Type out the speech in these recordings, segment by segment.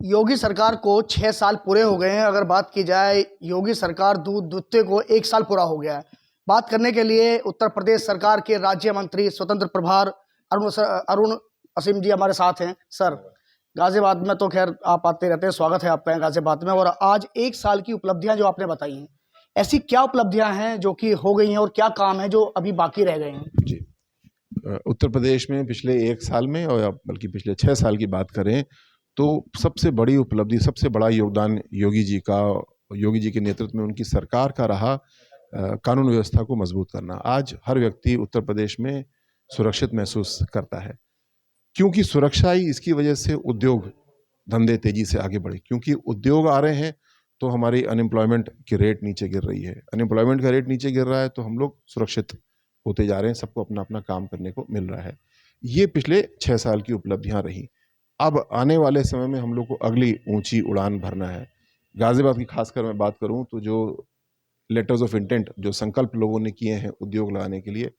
योगी सरकार को 6 साल पूरे हो गए हैं। अगर बात की जाए योगी सरकार दूध दूधते को 1 साल पूरा हो गया है। बात करने के लिए उत्तर प्रदेश सरकार के राज्य मंत्री स्वतंत्र प्रभार अरुण असीम जी हमारे साथ हैं। सर, गाजियाबाद में तो खैर आप आते रहते हैं, स्वागत है आपका यहाँ गाजियाबाद में। और आज 1 साल की उपलब्धियां जो आपने बताई हैं, ऐसी क्या उपलब्धियां हैं जो कि हो गई हैं और क्या काम है जो अभी बाकी रह गए हैं? जी, उत्तर प्रदेश में पिछले 1 साल में और बल्कि पिछले 6 साल की बात करें तो सबसे बड़ी उपलब्धि, सबसे बड़ा योगदान योगी जी के नेतृत्व में उनकी सरकार का रहा कानून व्यवस्था को मजबूत करना। आज हर व्यक्ति उत्तर प्रदेश में सुरक्षित महसूस करता है, क्योंकि सुरक्षा ही इसकी वजह से उद्योग धंधे तेजी से आगे बढ़े। क्योंकि उद्योग आ रहे हैं तो हमारी अनएम्प्लॉयमेंट की रेट नीचे गिर रही है। अनएम्प्लॉयमेंट का रेट नीचे गिर रहा है तो हम लोग सुरक्षित होते जा रहे हैं, सबको अपना अपना काम करने को मिल रहा है। ये पिछले 6 साल की उपलब्धियां रही। अब आने वाले समय में हम लोग को अगली ऊंची उड़ान भरना है। गाजियाबाद की खासकर मैं बात करूं तो जो लेटर्स ऑफ इंटेंट, जो संकल्प लोगों ने किए हैं उद्योग लगाने के लिए,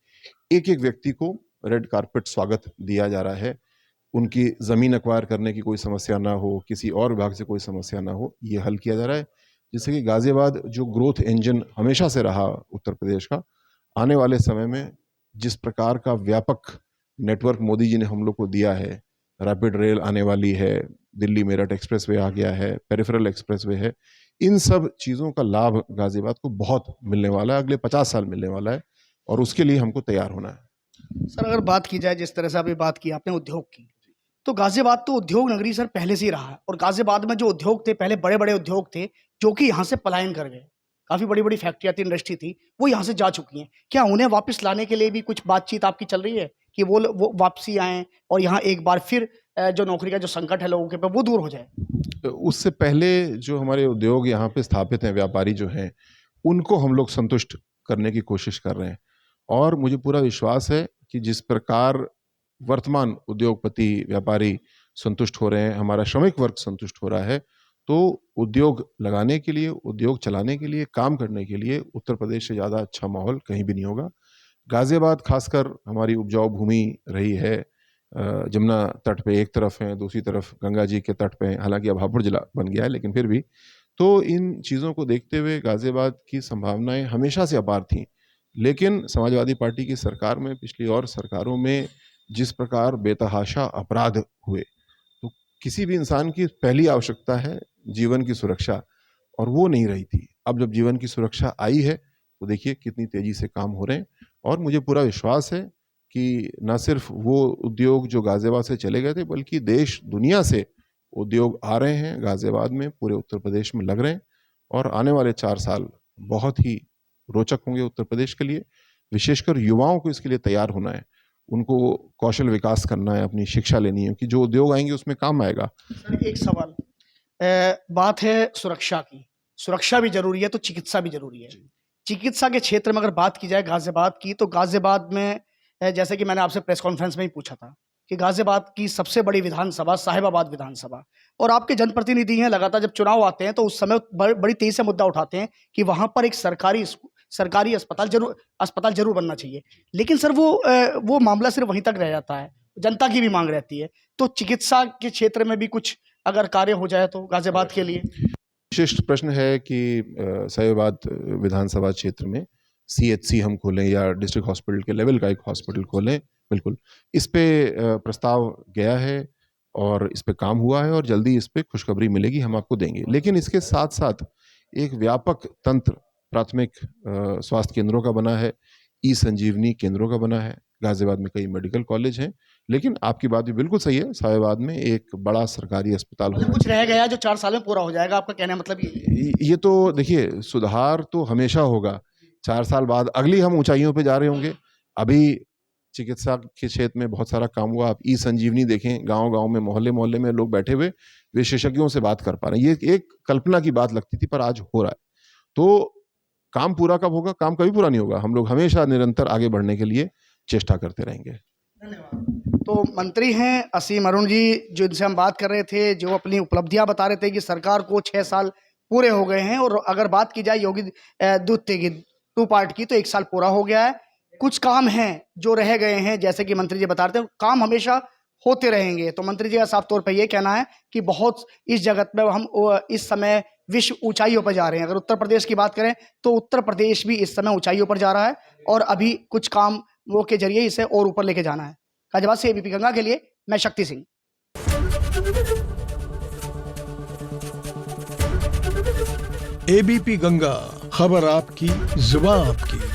एक एक व्यक्ति को रेड कारपेट स्वागत दिया जा रहा है। उनकी ज़मीन एक्वायर करने की कोई समस्या ना हो, किसी और विभाग से कोई समस्या ना हो, ये हल किया जा रहा है। जिससे कि गाजियाबाद जो ग्रोथ इंजन हमेशा से रहा उत्तर प्रदेश का, आने वाले समय में जिस प्रकार का व्यापक नेटवर्क मोदी जी ने हम लोग को दिया है, रैपिड रेल आने वाली है, दिल्ली मेरठ एक्सप्रेसवे आ गया है, पेरिफेरल एक्सप्रेसवे है, इन सब चीज़ों का लाभ गाजियाबाद को बहुत मिलने वाला है, अगले 50 साल मिलने वाला है, और उसके लिए हमको तैयार होना है। सर, अगर बात की जाए जिस तरह से अभी बात की आपने उद्योग की, तो गाजियाबाद तो उद्योग नगरी सर पहले से ही रहा है। और गाजियाबाद में जो उद्योग थे, पहले बड़े बड़े उद्योग थे जो कि यहाँ से पलायन कर गए। काफी बड़ी बड़ी फैक्ट्रियां थी, इंडस्ट्री थी, वो यहाँ से जा चुकी हैं। क्या उन्हें वापस लाने के लिए भी कुछ बातचीत आपकी चल रही है कि वो वापसी आए और यहाँ एक बार फिर जो नौकरी का जो संकट है लोगों के पे वो दूर हो जाए? तो उससे पहले जो हमारे उद्योग यहाँ पे स्थापित हैं, व्यापारी जो हैं, उनको हम लोग संतुष्ट करने की कोशिश कर रहे हैं। और मुझे पूरा विश्वास है कि जिस प्रकार वर्तमान उद्योगपति व्यापारी संतुष्ट हो रहे हैं, हमारा श्रमिक वर्ग संतुष्ट हो रहा है, तो उद्योग लगाने के लिए, उद्योग चलाने के लिए, काम करने के लिए उत्तर प्रदेश से ज़्यादा अच्छा माहौल कहीं भी नहीं होगा। गाजियाबाद खासकर हमारी उपजाऊ भूमि रही है। जमुना तट पे एक तरफ है, दूसरी तरफ गंगा जी के तट पे है। हालांकि अब हापुड़ जिला बन गया है, लेकिन फिर भी तो इन चीज़ों को देखते हुए गाजियाबाद की संभावनाएं हमेशा से अपार थीं। लेकिन समाजवादी पार्टी की सरकार में, पिछली और सरकारों में जिस प्रकार बेतहाशा अपराध हुए, तो किसी भी इंसान की पहली आवश्यकता है जीवन की सुरक्षा, और वो नहीं रही थी। अब जब जीवन की सुरक्षा आई है तो देखिए कितनी तेजी से काम हो रहे हैं। और मुझे पूरा विश्वास है कि न सिर्फ वो उद्योग जो गाजियाबाद से चले गए थे, बल्कि देश दुनिया से उद्योग आ रहे हैं गाजियाबाद में, पूरे उत्तर प्रदेश में लग रहे हैं। और आने वाले 4 साल बहुत ही रोचक होंगे उत्तर प्रदेश के लिए। विशेषकर युवाओं को इसके लिए तैयार होना है, उनको कौशल विकास करना है, अपनी शिक्षा लेनी है कि जो उद्योग आएंगे उसमें काम आएगा। सर, एक सवाल, बात है सुरक्षा की। सुरक्षा भी जरूरी है तो चिकित्सा भी जरूरी है। चिकित्सा के क्षेत्र में अगर बात की जाए गाजियाबाद की, तो गाजियाबाद में जैसे कि मैंने आपसे प्रेस कॉन्फ्रेंस में ही पूछा था कि गाजियाबाद की सबसे बड़ी विधानसभा साहिबाबाद विधानसभा, और आपके जनप्रतिनिधि हैं, लगातार जब चुनाव आते हैं तो उस समय बड़ी तेजी से मुद्दा उठाते हैं कि वहां पर एक सरकारी अस्पताल जरूर बनना चाहिए। लेकिन सर वो मामला सिर्फ वहीं तक रह जाता है, जनता की भी मांग रहती है। तो चिकित्सा के क्षेत्र में भी कुछ अगर कार्य हो जाए तो गाजियाबाद के लिए। विशिष्ट प्रश्न है कि साहिबाबाद विधानसभा क्षेत्र में CHC हम खोलें या डिस्ट्रिक्ट हॉस्पिटल के लेवल का एक हॉस्पिटल खोलें। बिल्कुल, इस पे प्रस्ताव गया है और इस पे काम हुआ है, और जल्दी इस पे खुशखबरी मिलेगी, हम आपको देंगे। लेकिन इसके साथ साथ एक व्यापक तंत्र प्राथमिक स्वास्थ्य केंद्रों का बना है, ई-संजीवनी केंद्रों का बना है। गाजियाबाद में कई मेडिकल कॉलेज हैं, लेकिन आपकी बात भी बिल्कुल सही है, साहिबाबाद में एक बड़ा सरकारी अस्पताल होना कुछ रह गया जो 4 साल में पूरा हो जाएगा, आपका कहने का मतलब ये तो देखिए, सुधार तो हमेशा होगा। 4 साल बाद अगली हम ऊंचाइयों पे जा रहे होंगे। अभी चिकित्सा के क्षेत्र में बहुत सारा काम हुआ। आप ई-संजीवनी देखें, गांव-गांव में, मोहल्ले-मोहल्ले में लोग बैठे हुए विशेषज्ञों से बात कर पा रहे हैं। ये एक कल्पना की बात लगती थी, पर आज हो रहा है। तो काम पूरा कब होगा? काम कभी पूरा नहीं होगा। हम लोग हमेशा निरंतर आगे बढ़ने के लिए चेष्टा करते रहेंगे। धन्यवाद। तो मंत्री हैं असीम अरुण जी, जो इनसे हम बात कर रहे थे, जो अपनी उपलब्धियां बता रहे थे कि सरकार को 6 साल पूरे हो गए हैं। और अगर बात की जाए योगी दूधते की 2 पार्ट की, तो 1 साल पूरा हो गया है। कुछ काम हैं जो रह गए हैं, जैसे कि मंत्री जी बता रहे थे, काम हमेशा होते रहेंगे। तो मंत्री जी का साफ तौर पे ये कहना है कि बहुत इस जगत में हम इस समय विश्व ऊंचाइयों पर जा रहे हैं। अगर उत्तर प्रदेश की बात करें तो उत्तर प्रदेश भी इस समय ऊंचाइयों पर जा रहा है और अभी कुछ काम वो के जरिए इसे और ऊपर लेके जाना है। गाजियाबाद से एबीपी गंगा के लिए मैं शक्ति सिंह। एबीपी गंगा, खबर आपकी, जुबान आपकी।